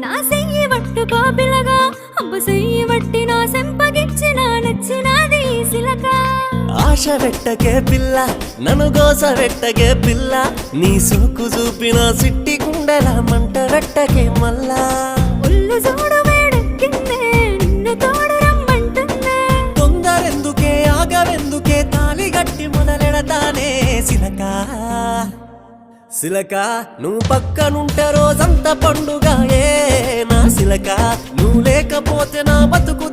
నా సెయ్యి పట్టుకో పిల్లగా అబ్బ సెయ్యి వట్టి నా సెంపగిచ్చిన నచ్చినది సిలక ఆశ పెట్టకే పిల్ల నన్ను గోస పెట్టకే పిల్ల నీ సోకు చూపిన సిట్టి గుండెల మంట పెట్టకే మల్లా ఒళ్ళు చూడు వేడెక్కిందే నిన్ను తోడు రమ్మంటుందే తొందరెందుకే ఆగవెందుకే తాళి గట్టి మొదలెడతానే సిలక సిలక నువ్వు పక్కనుంటే రోజంతా పండుగ ఏ నా సిలక నువ్వు లేకపోతే నా బతుకు